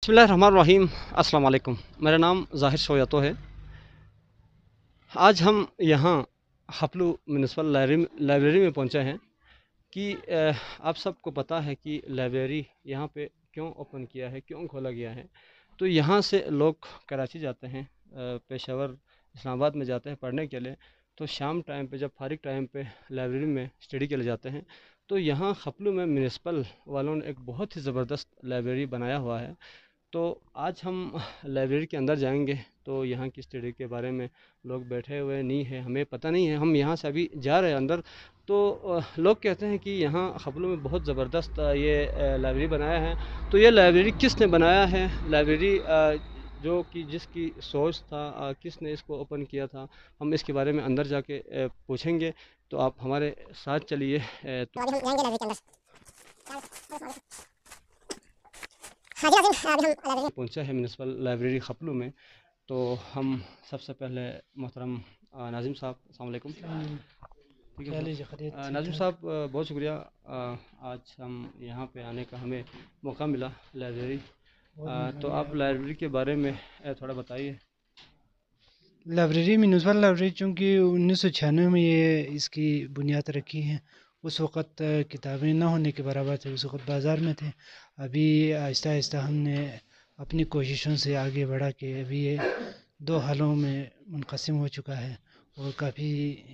बिस्मिल्लाहिर्रहमानिर्रहीम। अस्सलाम वालेकुम। मेरा नाम ज़ाहिर शोयतो है। आज हम यहाँ हपलू म्यूनसिपल लाइब्रेरी में पहुँचे हैं कि आप सबको पता है कि लाइब्रेरी यहाँ पे क्यों ओपन किया है, क्यों खोला गया है। तो यहाँ से लोग कराची जाते हैं, पेशावर इस्लामाबाद में जाते हैं पढ़ने के लिए। तो शाम टाइम पे जब फारिग टाइम पे लाइब्रेरी में स्टडी के लिए जाते हैं, तो यहाँ खपलू में म्यूनसिपल वालों ने एक बहुत ही ज़बरदस्त लाइब्रेरी बनाया हुआ है। तो आज हम लाइब्रेरी के अंदर जाएंगे। तो यहाँ की स्टडी के बारे में लोग बैठे हुए नहीं हैं, हमें पता नहीं है। हम यहाँ से अभी जा रहे हैं अंदर। तो लोग कहते हैं कि यहाँ खपलू में बहुत ज़बरदस्त ये लाइब्रेरी बनाया है। तो ये लाइब्रेरी किसने बनाया है, लाइब्रेरी जो कि जिसकी सोच था, किसने इसको ओपन किया था, हम इसके बारे में अंदर जाके पूछेंगे। तो आप हमारे साथ चलिए। तो अभी हम जाएंगे लाइब्रेरी के अंदर। हाँ जी, अभी हम लाइब्रेरी पहुँचा है म्यूनसिपल लाइब्रेरी खपलू में। तो हम सबसे पहले मोहतरम नाजिम साहब, अस्सलाम वालेकुम। ठीक है नाजिम साहब, बहुत शुक्रिया। आज हम यहाँ पे आने का हमें मौका मिला लाइब्रेरी। तो आप लाइब्रेरी के बारे में थोड़ा बताइए। लाइब्रेरी म्यूनसिपल लाइब्रेरी चूँकि 1996 में ये इसकी बुनियाद रखी है। उस वक़्त किताबें ना होने के बराबर थे, उस वक़्त बाज़ार में थे। अभी आहिस्ता आहिस्ता हमने अपनी कोशिशों से आगे बढ़ा के अभी ये 2 हालों में मुनक़सिम हो चुका है और काफ़ी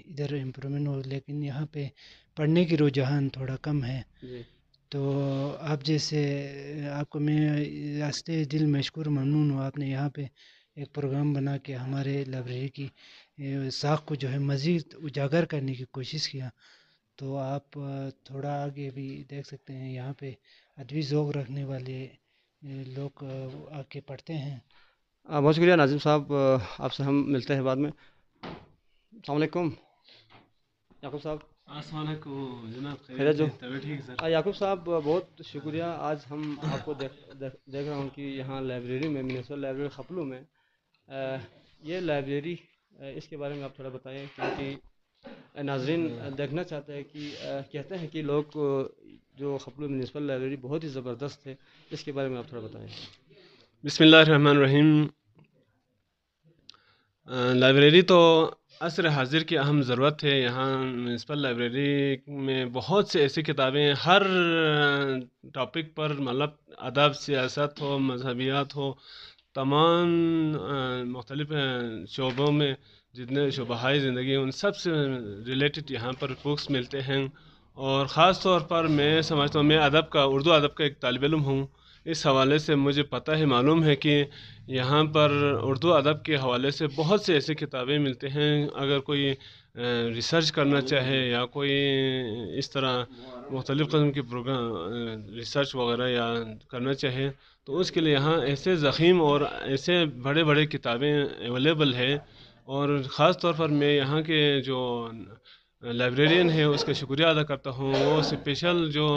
इधर इम्प्रूवमेंट हो, लेकिन यहाँ पे पढ़ने की रुझान थोड़ा कम है। तो आप जैसे आपको मैं रास्ते दिल मशकूर ममनून हूँ, आपने यहाँ पे एक प्रोग्राम बना के हमारे लाइब्रेरी की साख को जो है मज़ीद उजागर करने की कोशिश किया। तो आप थोड़ा आगे भी देख सकते हैं, यहाँ पे अदबी ज़ौक़ रखने वाले लोग आके पढ़ते हैं। बहुत शुक्रिया नाजिम साहब, आपसे हम मिलते हैं बाद में। अस्सलाम वालेकुम याकूब साहब। खैरियत जो याकूब साहब, बहुत शुक्रिया। आज हम आपको देख रहा हूँ कि यहाँ लाइब्रेरी में, म्यूनसिपल लाइब्रेरी खपलू में, ये लाइब्रेरी, इसके बारे में आप थोड़ा बताएं, क्योंकि नाजरीन देखना चाहते हैं कि कहते हैं कि लोग जो खपलू म्यूनसिपल लाइब्रेरी बहुत ही ज़बरदस्त है। इसके बारे में आप थोड़ा बताएं। बिस्मिल्लाहिर्रहमानिर्रहीम। लाइब्रेरी तो असर हाजिर की अहम ज़रूरत है। यहाँ म्यूनसिपल लाइब्रेरी में बहुत से ऐसी किताबें हर टॉपिक पर, मतलब अदब, सियासत हो, मजहबियात हो, तमाम मुख्तलिफ़ शोबों में जितने शोबाहाई ज़िंदगी उन सब से रिलेटेड यहाँ पर बुक्स मिलते हैं। और ख़ास तौर पर मैं समझता हूँ, मैं अदब का, उर्दू अदब का एक तालिब इल्म हूँ। इस हवाले से मुझे पता है, मालूम है कि यहाँ पर उर्दू अदब के हवाले से बहुत से ऐसी किताबें मिलते हैं। अगर कोई रिसर्च करना चाहे या कोई इस तरह मुख्तलिफ़ क़स्म की प्रोग्राम रिसर्च वगैरह या करना चाहे, तो उसके लिए यहाँ ऐसे ज़ख़ीम और ऐसे बड़े बड़े किताबें अवेलेबल है। और ख़ास तौर पर मैं यहाँ के जो लाइब्रेरियन है उसका शुक्रिया अदा करता हूँ। वो स्पेशल जो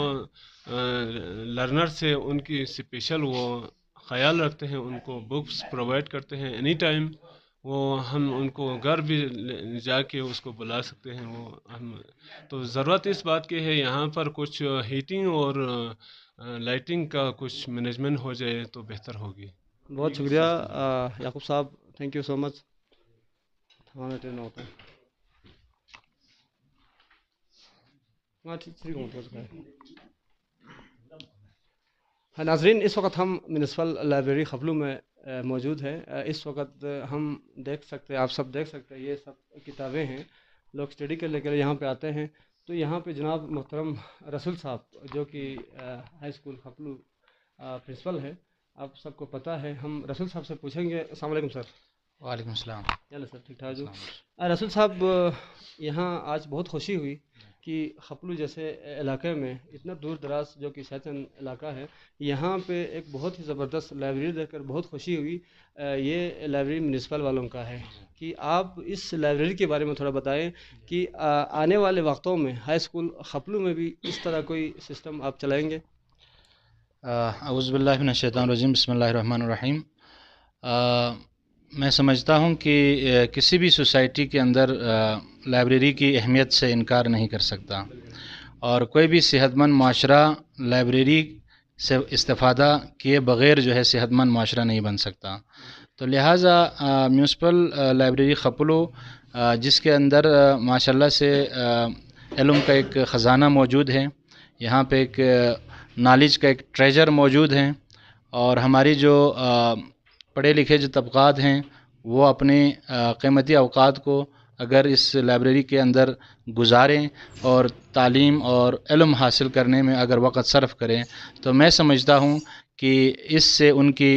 लर्नर्स है उनकी स्पेशल वो ख़याल रखते हैं, उनको बुक्स प्रोवाइड करते हैं एनी टाइम। वो हम उनको घर भी जाके उसको बुला सकते हैं। वो हम तो ज़रूरत इस बात की है, यहाँ पर कुछ हीटिंग और लाइटिंग का कुछ मैनेजमेंट हो जाए तो बेहतर होगी। बहुत शुक्रिया याकूब साहब, थैंक यू सो मच। हमारा ट्रेन होता है। हाँ ठीक है। हाँ नाजरीन, इस वक्त हम म्यूनसिपल लाइब्रेरी खपलू में मौजूद है। इस वक्त हम देख सकते हैं, आप सब देख सकते हैं, ये सब किताबें हैं। लोग स्टडी करने के लिए यहाँ पे आते हैं। तो यहाँ पे जनाब मोहतरम रसूल साहब, जो कि हाई स्कूल खपलू प्रिंसिपल है, आप सबको पता है। हम रसूल साहब से पूछेंगे। अस्सलाम वालेकुम सर। वालेकुम सलाम। चलो सर, ठीक ठाक जो। रसूल साहब, यहाँ आज बहुत खुशी हुई कि खपलू जैसे इलाके में, इतना दूर दराज जो कि शहतन इलाका है, यहाँ पे एक बहुत ही ज़बरदस्त लाइब्रेरी देखकर बहुत खुशी हुई। ये लाइब्रेरी म्यूनसिपल वालों का है। कि आप इस लाइब्रेरी के बारे में थोड़ा बताएं कि आने वाले वक्तों में हाई स्कूल खपलू में भी इस तरह कोई सिस्टम आप चलाएँगे। औज़ु बिल्लाहि मिनश शैतानिर रजीम, बिस्मिल्लाहिर रहमानिर रहीम। मैं समझता हूँ कि किसी भी सोसाइटी के अंदर लाइब्रेरी की अहमियत से इनकार नहीं कर सकता, और कोई भी सेहतमंद माशरा लाइब्रेरी سے استفادہ کیے بغیر جو ہے صحت مند معاشرہ نہیں بن سکتا. تو لہٰذا میونسپل لائبریری خپلو جس کے اندر ماشاءاللہ سے علم کا ایک خزانہ موجود ہے، یہاں پہ ایک نالج کا ایک ٹریجر موجود ہے، اور ہماری جو پڑھے لکھے جو طبقات ہیں وہ اپنے قیمتی اوقات کو اگر اس لائبریری کے اندر گزاریں اور تعلیم اور علم حاصل کرنے میں اگر وقت صرف کریں، تو میں سمجھتا ہوں کہ اس سے ان کی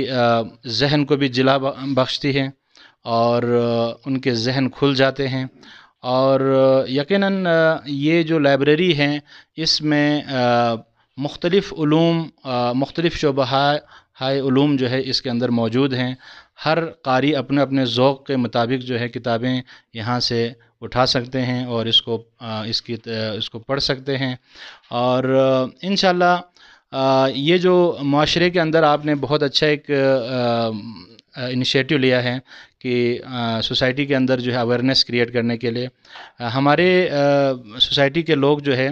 ذہن کو بھی جلا بخشتی ہے اور ان کے ذہن کھل جاتے ہیں. اور یقیناً یہ جو لائبریری ہیں اس میں مختلف علوم، مختلف شعبہ ہائے علوم جو ہے اس کے اندر موجود ہیں. ہر قاری اپنے اپنے ذوق کے مطابق جو ہے کتابیں یہاں سے اٹھا سکتے ہیں اور اس کو پڑھ سکتے ہیں. اور انشاءاللہ یہ جو معاشرے کے اندر آپ نے بہت اچھا ایک انیشیٹو لیا ہے کہ سوسائٹی کے اندر جو ہے اویئرنیس کریٹ کرنے کے لیے ہمارے سوسائٹی کے لوگ جو ہے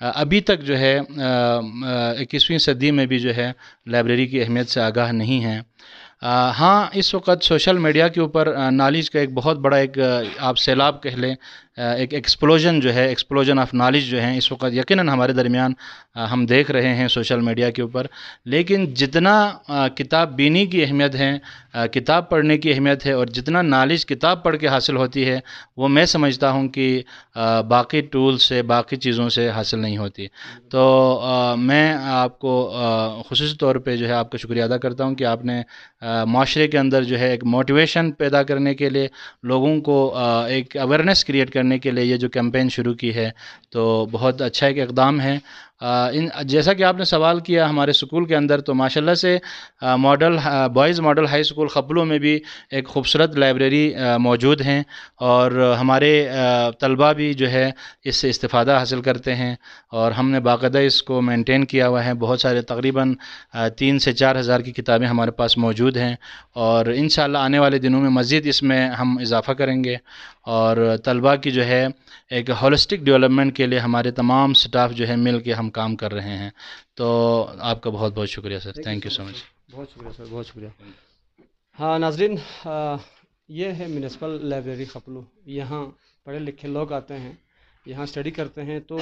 ابھی تک جو ہے 21ویں صدی میں بھی جو ہے لائبریری کی اہمیت سے آگاہ نہیں ہیں. ہاں اس وقت سوشل میڈیا کے اوپر نالج کا ایک بہت بڑا ایک آپ سیلاب کہہ لیں، ایک ایکسپلوژن آف نالج جو ہے اس وقت یقیناً ہمارے درمیان ہم دیکھ رہے ہیں سوشل میڈیا کے اوپر. لیکن جتنا کتاب بینی کی اہمیت ہے، کتاب پڑھنے کی اہمیت ہے، اور جتنا نالج کتاب پڑھ کے حاصل ہوتی ہے وہ میں سمجھتا ہوں کہ باقی ٹولز سے، باقی چیزوں سے حاصل نہیں ہوتی. تو میں آپ کو خصوصی طور پہ جو ہے آپ کا شکریہ ادا کرتا ہوں کہ آپ نے معاشرے کے اندر جو ہے ایک موٹیویشن پیدا کرنے کے لیے، لوگوں کو ایک اویئرنیس کریٹ کرنے کے لیے یہ جو کیمپین شروع کی ہے، تو بہت اچھا ایک اقدام ہے. جیسا کہ آپ نے سوال کیا ہمارے سکول کے اندر، تو ماشاءاللہ سے boys model high school Khaplu میں بھی ایک خوبصورت لائبریری موجود ہیں، اور ہمارے طلباء بھی جو ہے اس سے استفادہ حاصل کرتے ہیں، اور ہم نے باقاعدہ اس کو مینٹین کیا ہوا ہے. بہت سارے تقریباً 3 سے 4 ہزار کی کتابیں ہمارے پاس موجود ہیں، اور انشاءاللہ آنے والے دنوں میں مزید اس میں ہم اضافہ کریں گے، اور طلباء کی جو ہے ایک ہولسٹک ڈیولپمنٹ کے لیے ہمارے تمام سٹاف جو ہے مل کے ہم کام کر رہے ہیں. تو آپ کا بہت بہت شکریہ سر، تھینک یو سو مچ. بہت شکریہ سر، بہت شکریہ. ہاں ناظرین، یہ ہے میونسپل لائبریری خپلو. یہاں پڑھے لکھے لوگ آتے ہیں، یہاں اسٹڈی کرتے ہیں. تو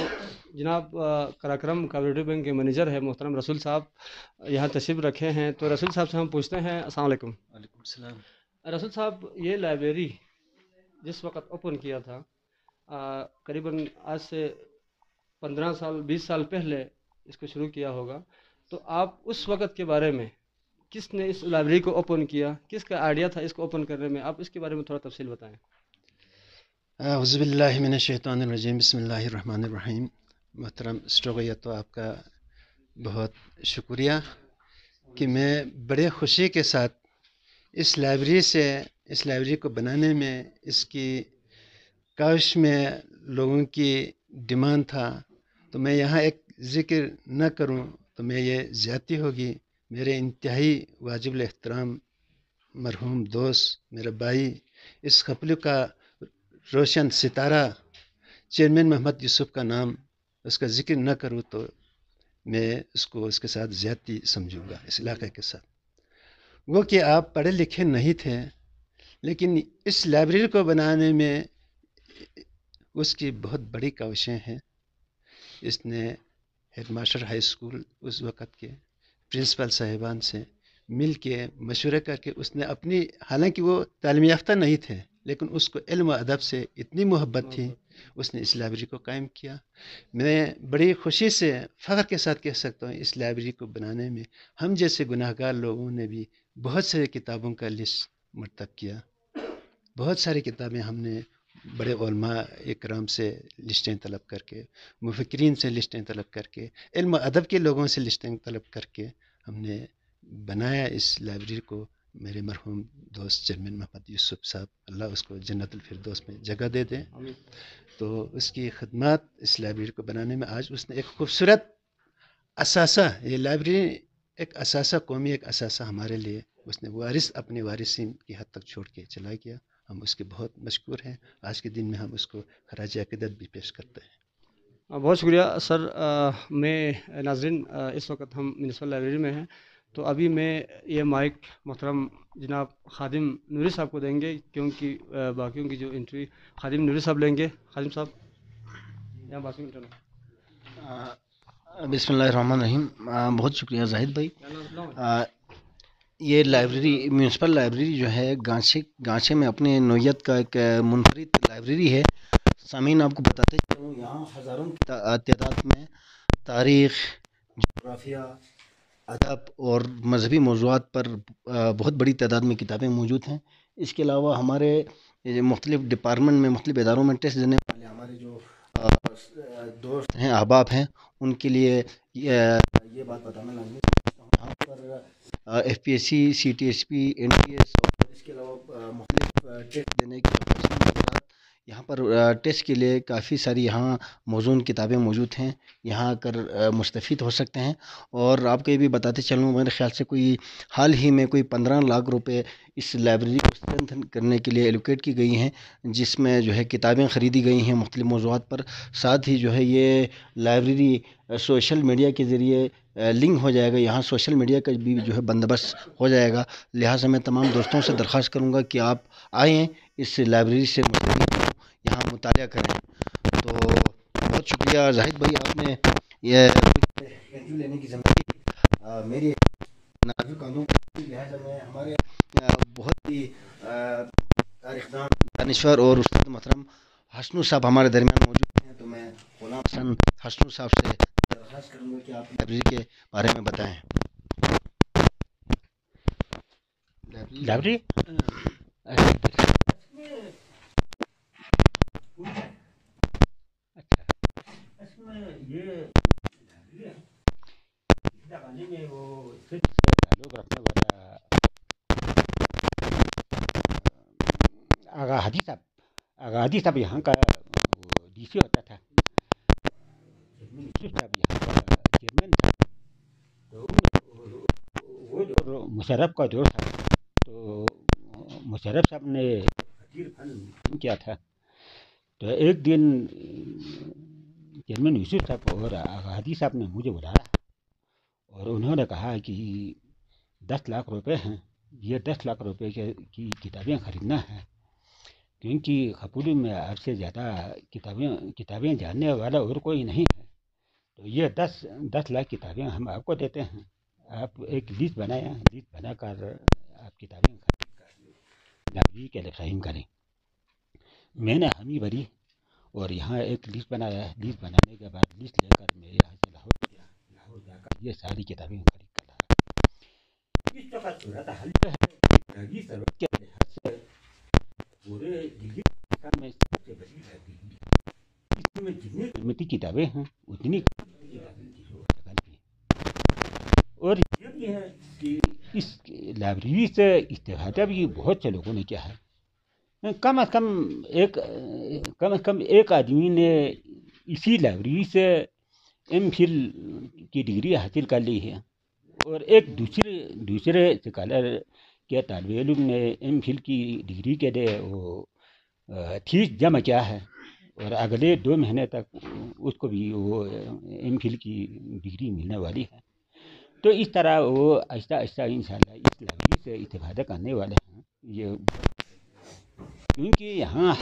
جناب قراقرم کوآپریٹو بینک کے مینیجر ہے محترم رسول صاحب یہاں تشریف رکھے ہیں. تو رسول صاحب سے ہم پوچھتے ہیں. السلام علیکم. وعلیکم السلام. رسول صاحب، یہ لائبریری جس وقت اوپن کیا تھا، قریباً آج سے 15 سال 20 سال پہلے اس کو شروع کیا ہوگا، تو آپ اس وقت کے بارے میں، کس نے اس لائبریری کو اوپن کیا، کس کا آئیڈیا تھا اس کو اوپن کرنے میں، آپ اس کے بارے میں تھوڑا تفصیل بتائیں. اعوذ باللہ من الشیطان الرجیم، بسم اللہ الرحمن الرحیم. محترم اسٹوگیا، تو آپ کا بہت شکریہ کہ میں بڑے خوشی کے ساتھ اس لائبریری کو بنانے میں، اس کی کاوش میں لوگوں کی ڈیمانڈ تھا، تو میں یہاں ایک ذکر نہ کروں تو میں یہ زیادتی ہوگی. میرے انتہائی واجب الاحترام مرحوم دوست، میرا بھائی، اس خپلو کا روشن ستارہ چیئرمین محمد یوسف کا نام، اس کا ذکر نہ کروں تو میں اس کے ساتھ زیادتی سمجھوں گا اس علاقے کے ساتھ. وہ کہ آپ پڑھے لکھے نہیں تھے، لیکن اس لائبریری کو بنانے میں اس کی بہت بڑی کاوشیں ہیں. اس نے ہیڈ ماسٹر ہائی اسکول اس وقت کے پرنسپل صاحبان سے مل کے مشورہ کر کے اس نے اپنی، حالانکہ وہ تعلیم یافتہ نہیں تھے لیکن اس کو علم و ادب سے اتنی محبت تھی، اس نے اس لائبریری کو قائم کیا. میں بڑی خوشی سے، فخر کے ساتھ کہہ سکتا ہوں اس لائبریری کو بنانے میں ہم جیسے گناہ گار لوگوں نے بھی بہت ساری کتابوں کا لسٹ مرتب کیا. بہت ساری کتابیں ہم نے بڑے علماء اکرام سے لسٹیں طلب کر کے، مفکرین سے لسٹیں طلب کر کے، علم و ادب کے لوگوں سے لسٹیں طلب کر کے ہم نے بنایا اس لائبریری کو. میرے مرحوم دوست چیئرمین محمد یوسف صاحب، اللہ اس کو جنت الفردوس میں جگہ دے دیں. تو اس کی خدمات اس لائبریری کو بنانے میں آج اس نے ایک خوبصورت اثاثہ، یہ لائبریری ایک اثاثہ، قومی ایک اثاثہ ہمارے لیے اس نے اپنے وارثین کی حد تک چھوڑ کے چلا گیا. ہم اس کے بہت مشکور ہیں. آج کے دن میں ہم اس کو خراج عقیدت بھی پیش کرتے ہیں. बहुत शुक्रिया सर। मैं नाज़रीन, इस वक्त हम म्यूनसिपल लाइब्रेरी में हैं, तो अभी मैं ये माइक मोहतरम जनाब खादिम नूरी साहब को देंगे, क्योंकि बाकियों की जो इंटरव्यू खादिम नूरी साहब लेंगे। खादिम साहब यहाँ बाकी बिस्मिल्लाहिर्रहमानिर्रहीम। बहुत शुक्रिया जाहिद भाई। ये लाइब्रेरी, म्यूनसिपल लाइब्रेरी जो है गांचे में अपने नोयत का एक मुनफरिद लाइब्रेरी है। सामीन आपको बताते चलूँ, यहाँ हज़ारों की तादाद में तारीख़, जोग्राफिया, अदब और मजहबी मौज़ूआत पर बहुत बड़ी तादाद में किताबें मौजूद हैं। इसके अलावा हमारे मुख्तलिफ़ डिपार्टमेंट में, मुख्तलिफ़ इदारों में टेस्ट देने वाले हमारे जो दोस्त हैं, अहबाब हैं, उनके लिए ये बात बताना लाज़मी समझता हूँ। यहाँ पर FPSC, CTSP, NTS और इसके अलावा मुख्तलिफ़ टेस्ट देने की यहाँ पर टेस्ट के लिए काफ़ी सारी यहाँ मौजूद किताबें मौजूद हैं। यहाँ आकर मुस्तफ़ीद हो सकते हैं। और आपको ये भी बताते चलूँ, मेरे ख़्याल से कोई हाल ही में कोई 15 लाख रुपए इस लाइब्रेरी को स्ट्रेंथन करने के लिए एलोकेट की गई हैं, जिसमें जो है किताबें ख़रीदी गई हैं मुख्तलिफ़ मौज़ूआत पर। साथ ही जो है ये लाइब्रेरी सोशल मीडिया के ज़रिए लिंक हो जाएगा, यहाँ सोशल मीडिया का भी जो है बंदोबस्त हो जाएगा। लिहाजा मैं तमाम दोस्तों से दरख्वास्त करूँगा कि आप आएँ, इस लाइब्रेरी से मुस्तफ़ीद हों, यहाँ मुतालिया करें। तो बहुत शुक्रिया जाहिद भाई, आपने ये इंटरव्यू लेने की ज़िम्मेदारी मेरी नाज़ुक कांधों पर। लिहाजा मैं हमारे बहुत ही तारीख़दान दानिश्वर और उस्ताद मोहतरम हसनू साहब हमारे दरमियान मौजूद हैं, तो मैं गुलाम हसन हसनू साहब से दरख्वास्त करूँगा कि आप लाइब्रेरी के बारे में बताएँ। लाइब्रेरी ये ज़माने में वो फिर ताल्लुक़ रखने वाला आगा हादी साहब यहाँ का DC होता था। यूसुफ साहब यहाँ का चेयरमैन था। तो वो जो मुशर्रफ का दौर था, तो मुशर्रफ साहब ने फकीर फन किया था। तो एक दिन चेयरमैन यूसुफ साहब और हादी साहब ने मुझे बुलाया और उन्होंने कहा कि 10 लाख रुपए हैं, ये 10 लाख रुपए की किताबें ख़रीदना है, क्योंकि खपुली में आपसे ज़्यादा किताबें जानने वाला और कोई नहीं है। तो ये 10 लाख किताबें हम आपको देते हैं, आप एक लिस्ट बनाएं, लिस्ट बनाकर आप किताबें खरीद कर लाइब्रेरी के लिए फ़राहम करें। मैंने हामी भरी और यहाँ एक लिस्ट बनाया। लिस्ट बनाने के बाद लिस्ट लेकर मैं यहाँ से लाहौर गया। लाहौर जाकर ये सारी किताबें खरीद कर लाया। इस वक्त सूरत हाल जो है की ज़रूरत के लिहाज से पूरे दिल्ली में सबसे बड़ी लाइब्रेरी है। इसमें जितनी कीमती किताबें हैं उतनी किताबें की ज़रूरत है। और ये भी है कि इस लाइब्रेरी से इस्तेफ़ादा भी बहुत से लोगों ने किया है। कम से कम एक आदमी ने इसी लाइब्रेरी से MPhil की डिग्री हासिल कर ली है और एक दूसरे स्कॉलर के तालिब इल्म ने MPhil की डिग्री के लिए वो फीस जमा किया है और अगले 2 महीने तक उसको भी वो MPhil की डिग्री मिलने वाली है। तो इस तरह वो आहिस्ता आहिस्ता इंशाल्लाह इस लाइब्रेरी से इस्तेफ़ादा करने वाले हैं। ये क्योंकि यहाँ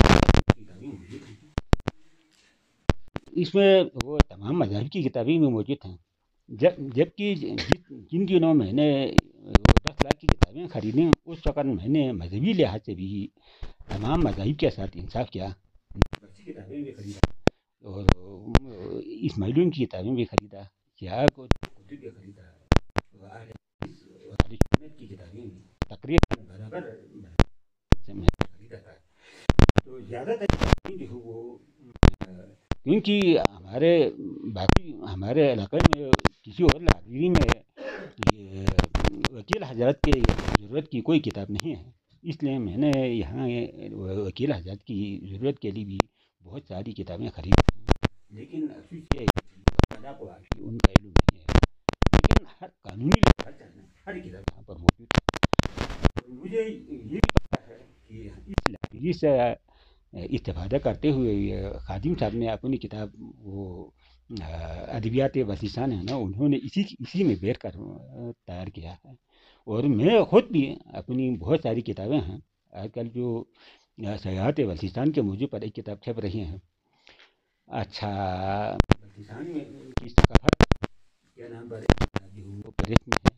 इसमें वो तमाम मज़हब की किताबें भी मौजूद हैं। जबकि जिन दिनों मैंने 10 लाख की किताबें ख़रीदी, उस वक़्त मैंने मजहबी लिहाज से भी तमाम मज़ाहिब के साथ इंसाफ किया। बच्ची किताबें भी ख़रीदा और इस्माइलियों की किताबें भी ख़रीदा, शिया को भी ख़रीदा और की किताबें भी तकरीबन बराबर मैं ख़रीदा था। तो ज़्यादातर जो वो क्योंकि हमारे इलाके में किसी और लाइब्रेरी में ये वकील हजरत के ज़रूरत की कोई किताब नहीं है, इसलिए मैंने यहाँ वकील हजरत की ज़रूरत के लिए भी बहुत सारी किताबें ख़रीदी हैं। लेकिन अफसोस ये उनका इल्म नहीं है, लेकिन हर कानूनी लिहाज से हर किताब यहाँ पर मौजूद है। मुझे ये भी पता है कि इस लाइब्रेरी से इस्तेफ़ादा करते हुए खादिम साहब ने अपनी किताब वो अदबियात बलूचिस्तान है ना, उन्होंने इसी में बैठ कर तैयार किया है। और मैं खुद भी अपनी बहुत सारी किताबें हैं, आजकल जो सयाहत बलूचिस्तान के मौजू पर एक किताब छप रही हैं। अच्छा, बलूचिस्तान में की सकाफत के नाम पर जो प्रेस में है,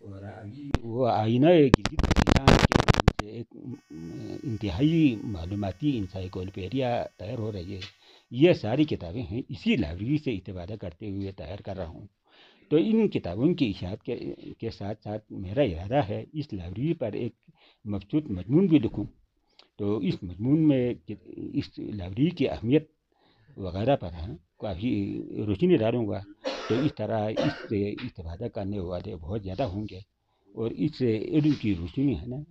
और अभी वो आईना गिलगित बलूचिस्तान के नाम से एक इंतहाई मालूमाती इंसाइक्लोपीडिया तैयार हो रही है। ये सारी किताबें हैं, इसी लाइब्रेरी से इस्तेफादा करते हुए तैयार कर रहा हूँ। तो इन किताबों की इशाअत के साथ साथ मेरा इरादा है इस लाइब्रेरी पर एक मबसूत मजमून भी लिखूँ। तो इस मजमून में इस लाइब्रेरी की अहमियत वगैरह पर है काफ़ी रोशनी डालूँगा। तो इस तरह इससे इस्तेफादा करने वाले बहुत ज़्यादा होंगे, और इस इल्म की रोशनी है ना,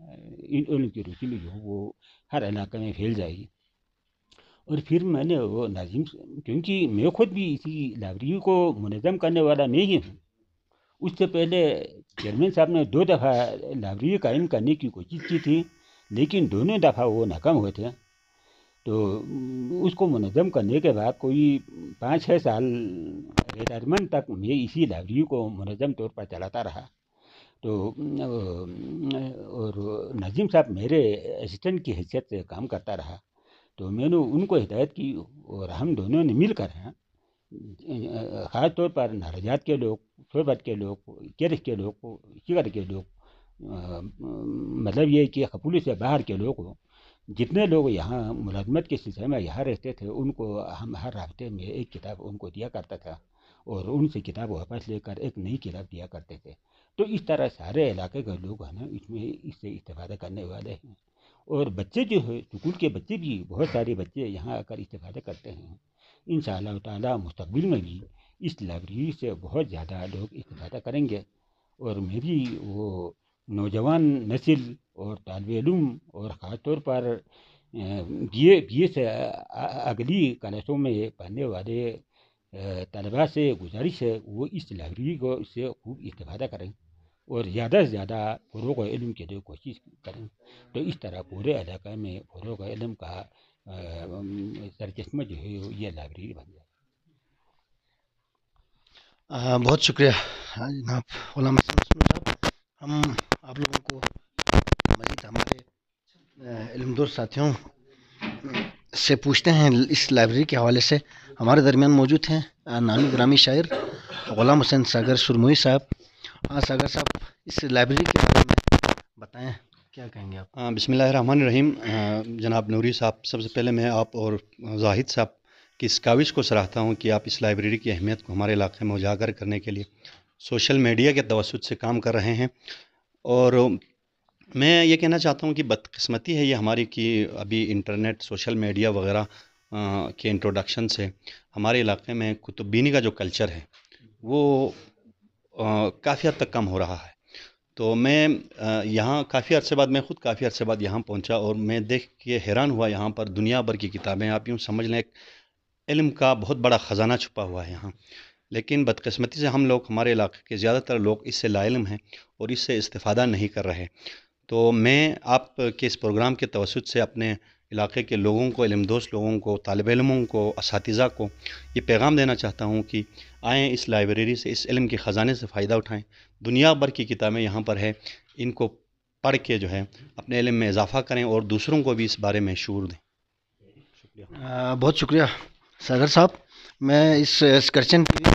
इन इल्म की रोशनी जो है वो हर इलाके में फैल जाएगी। और फिर मैंने वो नाजिम, क्योंकि मैं खुद भी इसी लाइब्रेरी को मुनज़्ज़म करने वाला मैं ही हूँ। उससे पहले चेयरमैन साहब ने 2 दफ़ा लाइब्रेरी कायम करने की कोशिश की थी, लेकिन दोनों दफ़ा वो नाकाम हुए थे। तो उसको मुनज़्ज़म करने के बाद कोई 5-6 साल रिटायरमेंट तक मैं इसी लाइब्रेरी को मुनज़्ज़म तौर पर चलाता रहा। तो और नाजिम साहब मेरे असिस्टेंट की हैसियत से काम करता रहा। तो मैंने उनको हिदायत की, और हम दोनों ने मिलकर ख़ास तौर पर नाराजात के लोग, सोबत के लोग, केरख के लोग, शिगर के लोग, मतलब ये कि खपूली से बाहर के लोग, जितने लोग यहाँ मुलाजमत के सिलसिले में यहाँ रहते थे, उनको हम हर हफ्ते में एक किताब उनको दिया करता था, और उनसे किताब वापस लेकर एक नई किताब दिया करते थे। तो इस तरह सारे इलाके के लोग हैं ना, इससे इस्तेफादा करने वाले हैं। और बच्चे जो है, स्कूल के बच्चे भी, बहुत सारे बच्चे यहाँ आकर इस्तेफादा करते हैं। इंशाअल्लाह ताला मुस्तक़बिल में भी इस लाइब्रेरी से बहुत ज़्यादा लोग इस्तेफादा करेंगे। और मेरी वो नौजवान नस्ल और तालिब इल्म, और ख़ास तौर पर बीए से अगली क्लासों में पढ़ने वाले तलबा से गुजारिश है वो इस लाइब्रेरी को से खूब इस्तेफादा करें, और ज़्यादा से ज़्यादा फ़रोग़ इल्म के लिए कोशिश करें। तो इस तरह पूरे इलाके में फ़रोग़ इल्म का सरचश्मा जो है ये लाइब्रेरी बन जाए। बहुत शुक्रिया जनाब गुलाम हसन साहब। हम आप लोगों को मज़ीद हमारे इल्मदोर साथियों से पूछते हैं इस लाइब्रेरी के हवाले से। हमारे दरमियान मौजूद हैं नामी ग्रामी शायर गुलाम हुसैन सागर सुरमोई साहब। हाँ सागर साहब, इस लाइब्रेरी के बारे में बताएं, क्या कहेंगे आप? बिस्मिल्लाहिर्रहमानिर्रहीम। जनाब नूरी साहब, सबसे पहले मैं आप और जाहिद साहब की इस काविश को सराहता हूँ कि आप इस लाइब्रेरी की अहमियत को हमारे इलाके में उजागर करने के लिए सोशल मीडिया के तवस्सुत से काम कर रहे हैं। और मैं ये कहना चाहता हूँ कि बदकिस्मती है ये हमारी कि अभी इंटरनेट, सोशल मीडिया वगैरह के इंट्रोडक्शन से हमारे इलाके में कुतुबीनी का जो कल्चर है वो काफ़ी हद तक कम हो रहा है। तो मैं यहाँ काफ़ी अर्से बाद, मैं ख़ुद काफ़ी अर्से बाद यहाँ पहुँचा, और मैं देख के हैरान हुआ यहाँ पर दुनिया भर की किताबें, आप यूँ समझ लें एक इल्म का बहुत बड़ा ख़जाना छुपा हुआ है यहाँ। लेकिन बदकिस्मती से हम लोग, हमारे इलाके के ज़्यादातर लोग इससे लाइल्म हैं और इससे इस्तेफ़ादा नहीं कर रहे। तो मैं आपके इस प्रोग्राम के तवस्सुत से अपने इलाके के लोगों को, इल्मदोज़ लोगों को, तालिब इल्मों को, असातिज़ा को ये पैगाम देना चाहता हूँ कि आएँ इस लाइब्रेरी से, इस इल्म के ख़जाने से फ़ायदा उठाएँ। दुनिया भर की किताबें यहाँ पर है, इनको पढ़ के जो है अपने इल्म में इजाफ़ा करें और दूसरों को भी इस बारे में शऊर दें। शुक्रिया। बहुत शुक्रिया सागर साहब। मैं इस एक्सकर्शन के लिए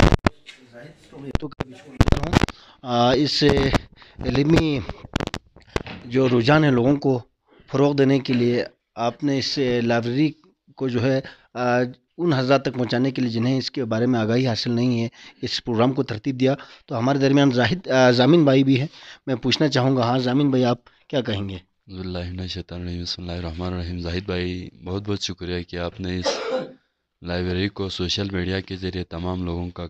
इस इल्मी जो रुझान है लोगों को फ़रोग़ देने के लिए आपने इस लाइब्रेरी को जो है उन हज़रात तक पहुंचाने के लिए जिन्हें इसके बारे में आगाही हासिल नहीं है, इस प्रोग्राम को तरतीब दिया। तो हमारे दरमियान ज़ामिन भाई भी हैं, मैं पूछना चाहूँगा। हाँ ज़ामिन भाई, आप क्या कहेंगे? बिस्मिल्लाहिर्रहमानिर्रहीम। जाहिद भाई, बहुत बहुत शुक्रिया कि आपने इस लाइब्रेरी को सोशल मीडिया के ज़रिए तमाम लोगों का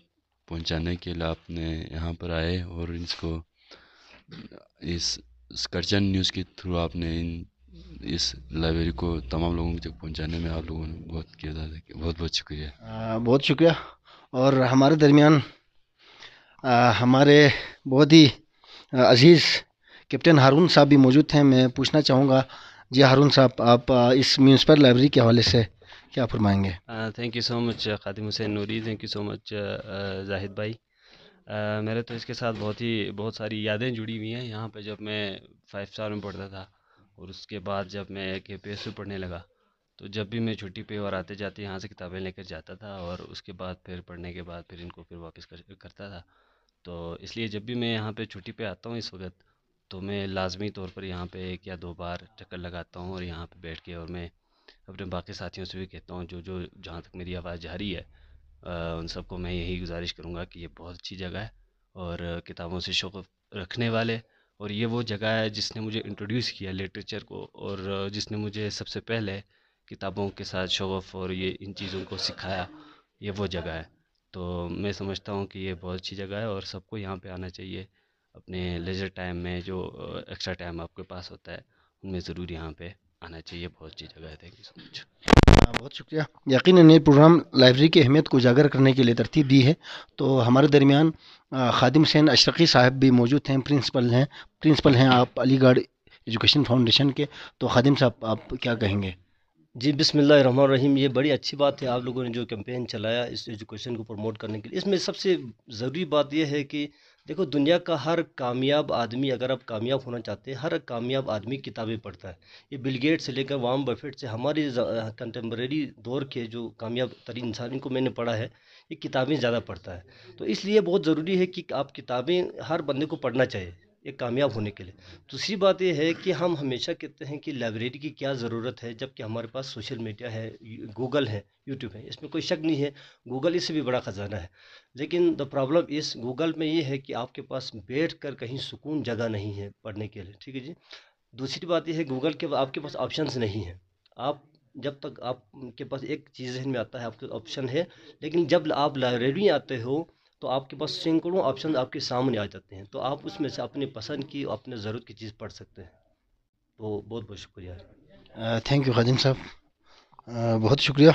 पहुंचाने के लिए आपने यहाँ पर आए, और इसको इस स्कर्चन न्यूज़ के थ्रू आपने इस लाइब्रेरी को तमाम लोगों तक पहुंचाने में आप लोगों ने बहुत किरदार है। बहुत बहुत शुक्रिया। बहुत शुक्रिया। और हमारे दरमियान हमारे बहुत ही अज़ीज़ कैप्टन हारून साहब भी मौजूद हैं। मैं पूछना चाहूँगा, जी हारून साहब, आप इस म्यूनसिपल लाइब्रेरी के हवाले से کیا فرمائیں گے؟ Thank you so much Khadim Hussain Noori, thank you so much Zahid بھائی. میرے تو اس کے ساتھ بہت ساری یادیں جڑی ہوئی ہیں. یہاں پہ جب میں 5 اسٹار میں پڑھتا تھا اور اس کے بعد جب میں KPS میں پڑھنے لگا تو جب بھی میں چھٹی پہ اور آتے جاتے یہاں سے کتابیں لے کر جاتا تھا اور اس کے بعد پھر پڑھنے کے بعد پھر ان کو پھر واپس کرتا تھا. تو اس لیے جب بھی میں یہاں پہ چھٹی پہ آتا ہوں اس وقت تو میں لازمی طور پر یہاں پہ 1 یا 2 بار چکر لگاتا ہوں اور یہاں پہ بیٹھ کے اور میں اپنے باقی ساتھیوں سے بھی کہتا ہوں جو جہاں تک میری آواز جا رہی ہے ان سب کو میں یہی گزارش کروں گا کہ یہ بہت اچھی جگہ ہے اور کتابوں سے شوق رکھنے والے، اور یہ وہ جگہ ہے جس نے مجھے انٹروڈیوس کیا لٹریچر کو اور جس نے مجھے سب سے پہلے کتابوں کے ساتھ شغف اور یہ ان چیزوں کو سکھایا، یہ وہ جگہ ہے. تو میں سمجھتا ہوں کہ یہ بہت اچھی جگہ ہے اور سب کو یہاں پہ آنا چاہیے. اپنے لیجر ٹائم میں جو ایکسٹرا ٹائم آپ کے پاس ہوتا ہے ان میں ضرور یہاں پہ آنا چاہیے. بہت اچھی جگہ ہے. تھینک یو سو مچ. بہت شکریہ. یقیناً یہ پروگرام لائبریری کی اہمیت کو اجاگر کرنے کے لیے ترتیب دی ہے. تو ہمارے درمیان خادم حسین اشرقی صاحب بھی موجود ہیں، پرنسپل ہیں آپ علی گڑھ ایجوکیشن فاؤنڈیشن کے. تو خادم صاحب آپ کیا کہیں گے؟ جی بسم اللہ الرحمن الرحیم. یہ بڑی اچھی بات ہے آپ لوگوں نے جو کیمپین چلایا اس ایجوکیشن کو پروموٹ کرنے کے لیے. اس میں سب سے ضروری بات یہ ہے کہ دیکھو دنیا کا ہر کامیاب آدمی، اگر آپ کامیاب ہونا چاہتے ہیں، ہر کامیاب آدمی کتابیں پڑھتا ہے. یہ بل گیٹ سے لے کر وارن بفیٹ سے ہماری کنٹمپریری دور کے جو کامیاب ترین انسان کو میں نے پڑھا ہے یہ کتابیں زیادہ پڑھتا ہے. تو اس لیے بہت ضروری ہے کہ آپ کتابیں ہر بندے کو پڑھنا چاہیے ایک کامیاب ہونے کے لیے. دوسری بات یہ ہے کہ ہم ہمیشہ کہتے ہیں کہ لائبریری کی کیا ضرورت ہے جب کہ ہمارے پاس سوشل میڈیا ہے، گوگل ہے، یوٹیوب ہے. اس میں کوئی شک نہیں ہے گوگل اس سے بھی بڑا خزانہ ہے. لیکن دا پرابلم اس گوگل میں یہ ہے کہ آپ کے پاس بیٹھ کر کہیں سکون جگہ نہیں ہے پڑھنے کے لیے. ٹھیک ہے جی. دوسری بات یہ ہے گوگل کے آپ کے پاس آپشنز نہیں ہیں. آپ جب تک آپ کے پاس ایک چیز ذہن میں آتا ہے آپ کے آپشن ہے، لیکن جب آپ لائبریری آتے ہو تو آپ کے پاس سینکڑوں آپشن آپ کے سامنے آ جاتے ہیں. تو آپ اس میں سے اپنے پسند کی اپنے ضرورت کی چیز پڑھ سکتے ہیں. تو بہت بہت شکریہ. تھینک یو خادم صاحب، بہت شکریہ.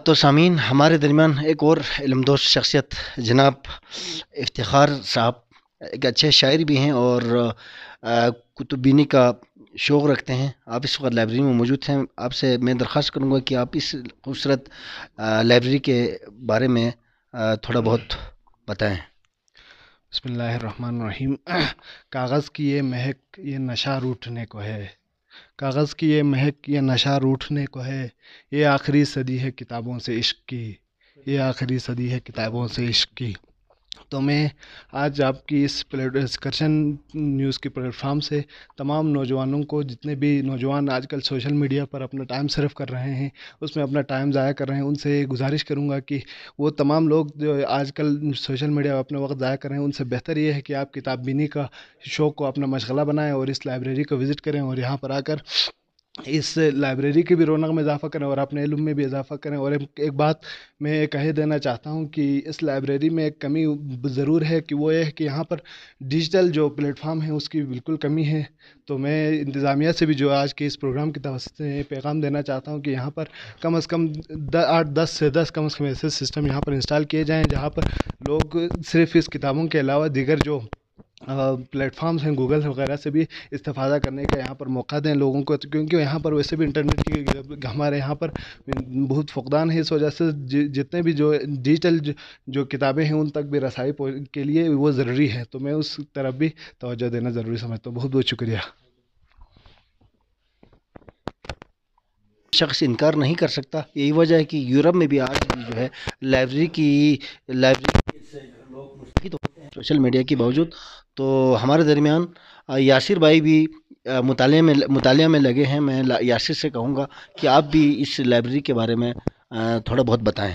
تو سامعین، ہمارے درمیان ایک اور علم دوست شخصیت جناب افتخار صاحب ایک اچھے شاعر بھی ہیں اور کتب بینی کا شوق رکھتے ہیں. آپ اس وقت لائبریری میں موجود ہیں. آپ سے میں درخواست کروں گا کہ آپ اس خوبصورت لائبریری کے بارے میں تھوڑا بہت بتائیں. بسم اللہ الرحمن الرحیم. کاغذ کی یہ مہک یہ نشہ روٹھنے کو ہے، کاغذ کی یہ مہک یہ نشہ روٹھنے کو ہے. یہ آخری صدی ہے کتابوں سے عشق کی، یہ آخری صدی ہے کتابوں سے عشق کی. تو میں آج آپ کی اس کرشن نیوز کی پلیٹ فارم سے تمام نوجوانوں کو، جتنے بھی نوجوان آج کل سوشل میڈیا پر اپنا ٹائم صرف کر رہے ہیں، اس میں اپنا ٹائم ضائع کر رہے ہیں، ان سے گزارش کروں گا کہ وہ تمام لوگ جو آج کل سوشل میڈیا پر اپنا وقت ضائع کر رہے ہیں، ان سے بہتر یہ ہے کہ آپ کتاب بینی کا شوق کو اپنا مشغلہ بنائیں اور اس لائبریری کو وزٹ کریں اور یہاں پر آ کر اس لائبریری کی بھی رونق میں اضافہ کریں اور اپنے علم میں بھی اضافہ کریں. اور ایک بات میں کہہ دینا چاہتا ہوں کہ اس لائبریری میں ایک کمی ضرور ہے کہ وہ یہ ہے کہ یہاں پر ڈیجیٹل جو پلیٹ فارم ہے اس کی بالکل کمی ہے. تو میں انتظامیہ سے بھی جو آج کے اس پروگرام کی توسط سے پیغام دینا چاہتا ہوں کہ یہاں پر کم از کم 8-10 سے 10 کم از کم ایسے سسٹم یہاں پر انسٹال کیے جائیں جہاں پر لوگ صرف اس کتابوں کے علاوہ دیگر جو پلیٹ فارمز ہیں گوگل وغیرہ سے بھی استفادہ کرنے کا یہاں پر موقع دیں لوگوں کو، کیونکہ یہاں پر ویسے بھی انٹرنیٹ کی ہمارے یہاں پر بہت فقدان ہے. اس وجہ سے جتنے بھی جو ڈیجیٹل جو کتابیں ہیں ان تک بھی رسائی کے لیے وہ ضروری ہے. تو میں اس طرف بھی توجہ دینا ضروری سمجھتا ہوں. بہت بہت شکریہ. شخص انکار نہیں کر سکتا. یہی وجہ ہے کہ یورپ میں بھی آج جو ہے لائبریری سے لوگ مستفید ہوتے ہیں سوشل میڈیا کے باوجود. تو ہمارے درمیان یاسر بھائی بھی مطالعہ میں لگے ہیں. میں یاسر سے کہوں گا کہ آپ بھی اس لائبریری کے بارے میں تھوڑا بہت بتائیں.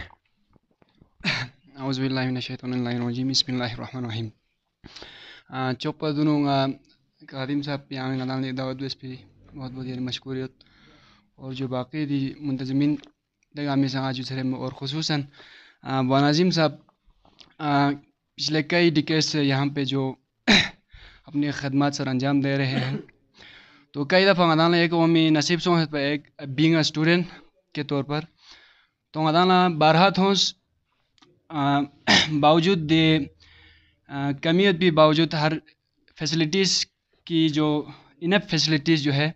اعوذ باللہ من الشیطان الرجیم. بسم اللہ الرحمن الرحیم. چوپا دونوں خادم صاحب یہاں میں دعوت بیس پہ بہت بہت یعنی مشکوریت، اور جو باقی دی منتظمین دگامی سے آج سرے میں، اور خصوصاً بناظم صاحب پچھلے کئی ڈیکیڈ سے یہاں پہ جو اپنی خدمات سر انجام دے رہے ہیں. تو کئی دفعہ مدانا ایک قومی نصیب سو ہے ایک بینگ اے اسٹوڈنٹ کے طور پر تو مدانا بارہا تھوس باوجود دے کمیت بھی باوجود ہر फैसिलिटीज़ की जो इनफ फैसिलिटीज़ जो है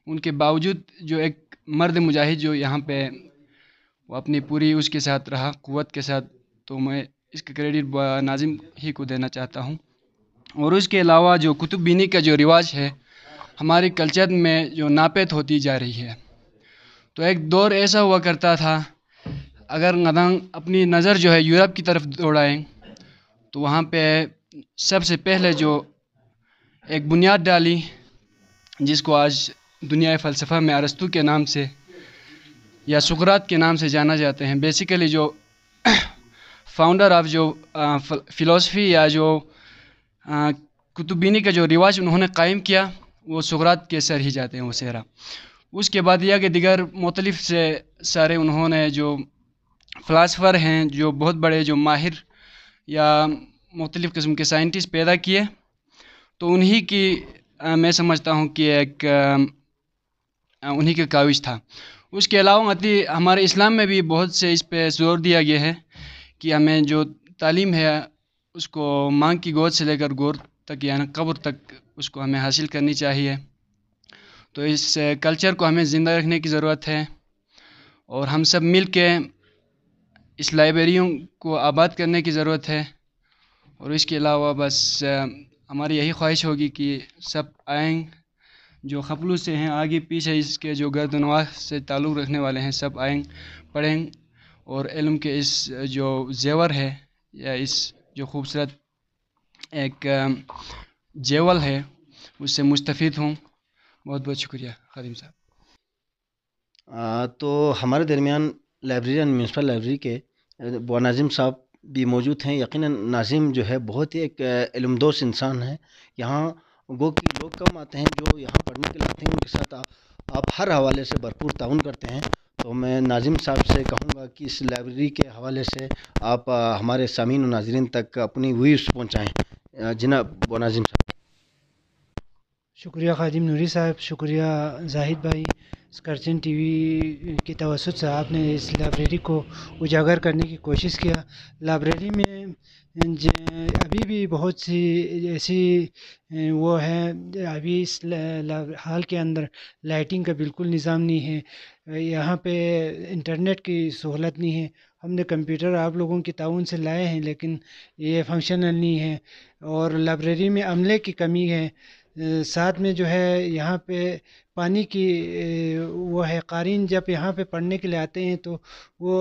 उनके बावजूद जो एक मर्द मुजाहिद जो यहाँ पे वो अपनी पूरी उसके साथ रहा क़ुव्वत के साथ, तो मैं इसका क्रेडिट नाज़िम ही को देना चाहता हूँ। और उसके अलावा जो कुतुब बीनी का जो रिवाज है हमारे कल्चर में जो नापेद होती जा रही है, तो एक दौर ऐसा हुआ करता था अगर गदंग अपनी नज़र जो है यूरोप की तरफ दौड़ाएँ तो वहाँ पे सबसे पहले जो एक बुनियाद डाली जिसको आज दुनिया फ़लसफ़ा में अरस्तु के नाम से या सुकरात के नाम से जाना जाते हैं। बेसिकली जो फाउंडर ऑफ जो फ़िलासफ़ी या जो कुतुब बीनी का जो रिवाज उन्होंने कायम किया वो सुकरात के सर ही जाते हैं वो सेहरा। उसके बाद यह कि दिगर मुख्तलिफ से सारे उन्होंने जो फ़िलासफ़र हैं जो बहुत बड़े जो माहिर या मुख्तलिफ़ किस्म के साइंटिस्ट पैदा किए, तो उन्हीं की मैं समझता हूँ कि एक उन्हीं की काविश था। उसके अलावा हमारे इस्लाम में भी बहुत से इस पे जोर दिया गया है कि हमें जो तालीम है उसको माँ की गोद से लेकर गोर तक यानी कब्र तक उसको हमें हासिल करनी चाहिए। तो इस कल्चर को हमें ज़िंदा रखने की ज़रूरत है और हम सब मिल के इस लाइब्रेरियों को आबाद करने की ज़रूरत है। और इसके अलावा बस हमारी यही ख्वाहिश होगी कि सब आएँ, जो खपलू से हैं आगे पीछे इसके जो गर्दनवाह से ताल्लुक़ रखने वाले हैं सब आएँ, पढ़ें और इल्म के इस जो जेवर है या इस जो खूबसूरत एक जेवल है उससे मुस्तफ़ीद हों। बहुत बहुत शुक्रिया खादिम साहब। तो हमारे दरमियान लाइब्रेरियन म्यूनसिपल लाइब्रेरी के नाज़िम साहब भी मौजूद हैं। यकीनन नाज़िम जो है बहुत ही एक इल्मदोस इंसान है। यहाँ गो कि लोग कम आते हैं जो यहाँ पढ़ने के लिए आते हैं, उनके साथ आप हर हवाले से भरपूर ताउन करते हैं। तो मैं नाज़िम साहब से कहूँगा कि इस लाइब्रेरी के हवाले से आप हमारे सामीन और नाज़रीन तक अपनी व्यूज़ पहुँचाएँ। जनाब नाज़िम साहब। शुक्रिया खादिम नूरी साहब, शुक्रिया जाहिद भाई। स्कर्चन टीवी की तवज्जुह से आपने इस लाइब्रेरी को उजागर करने की कोशिश किया। लाइब्रेरी में अभी भी बहुत सी ऐसी वो है, अभी इस हाल के अंदर लाइटिंग का बिल्कुल निज़ाम नहीं है, यहाँ पे इंटरनेट की सहूलत नहीं है। हमने कंप्यूटर आप लोगों की ताउन से लाए हैं लेकिन ये फंक्शनल नहीं है और लाइब्रेरी में अमले की कमी है। साथ में जो है यहाँ पे पानी की वो है, क़ारीन जब यहाँ पे पढ़ने के लिए आते हैं तो वो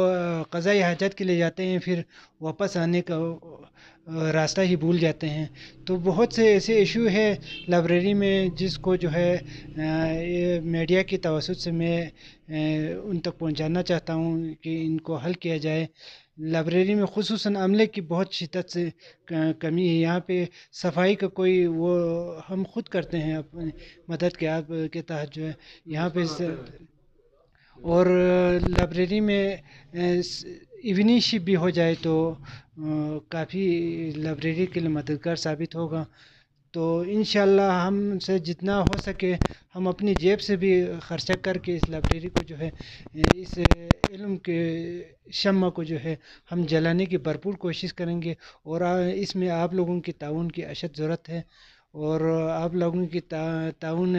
क़ज़ाई हाजत के लिए जाते हैं, फिर वापस आने का रास्ता ही भूल जाते हैं। तो बहुत से ऐसे इशू है लाइब्रेरी में जिसको जो है ये मीडिया की तवज्जुह से मैं उन तक पहुँचाना चाहता हूँ कि इनको हल किया जाए। लाइब्रेरी में ख़ुसूसन अमले की बहुत शिद्दत से कमी है। यहाँ पे सफाई का कोई वो हम खुद करते हैं अपनी मदद के तहत जो है यहाँ पे और लाइब्रेरी में इवनिंग शिफ्ट भी हो जाए तो काफ़ी लाइब्रेरी के लिए मददगार साबित होगा। तो इंशाअल्लाह हमसे जितना हो सके हम अपनी जेब से भी खर्चा करके इस लाइब्रेरी को जो है इस इल्म के शम्मा को जो है हम जलाने की भरपूर कोशिश करेंगे और इसमें आप लोगों की ताउन की अशद ज़रूरत है और आप लोगों की ताउन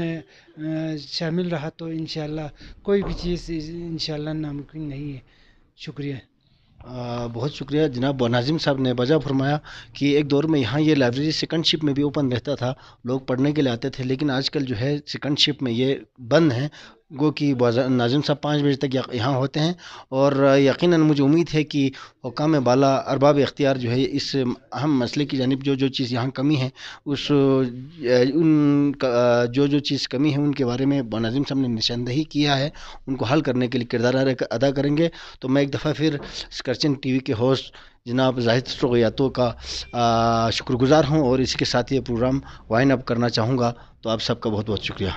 शामिल रहा तो इंशाअल्लाह कोई भी चीज़ इंशाअल्लाह नामुमकिन नहीं है। शुक्रिया। बहुत शुक्रिया जनाब नाज़िम साहब ने वजह फरमाया कि एक दौर में यहाँ ये लाइब्रेरी सेकंड शिफ्ट में भी ओपन रहता था, लोग पढ़ने के लिए आते थे, लेकिन आजकल जो है सेकंड शिफ्ट में ये बंद है। गो कि नाज़िम साहब 5 बजे तक यहाँ होते हैं और यकीनन मुझे उम्मीद है कि हुकाम बाला अरबाब इख्तियार जो है इस अहम मसले की जानिब जो चीज़ यहाँ कमी है जो चीज़ कमी है उनके बारे में नाज़िम साहब ने निशानदही किया है, उनको हल करने के लिए किरदार अदा करेंगे। तो मैं एक दफ़ा फिर स्कर्चन टीवी के होस्ट जनाब जाहिद शोगयातो का शुक्रगुज़ार हूँ और इसके साथ ये प्रोग्राम वाइंड अप करना चाहूँगा। तो आप सबका बहुत बहुत शुक्रिया।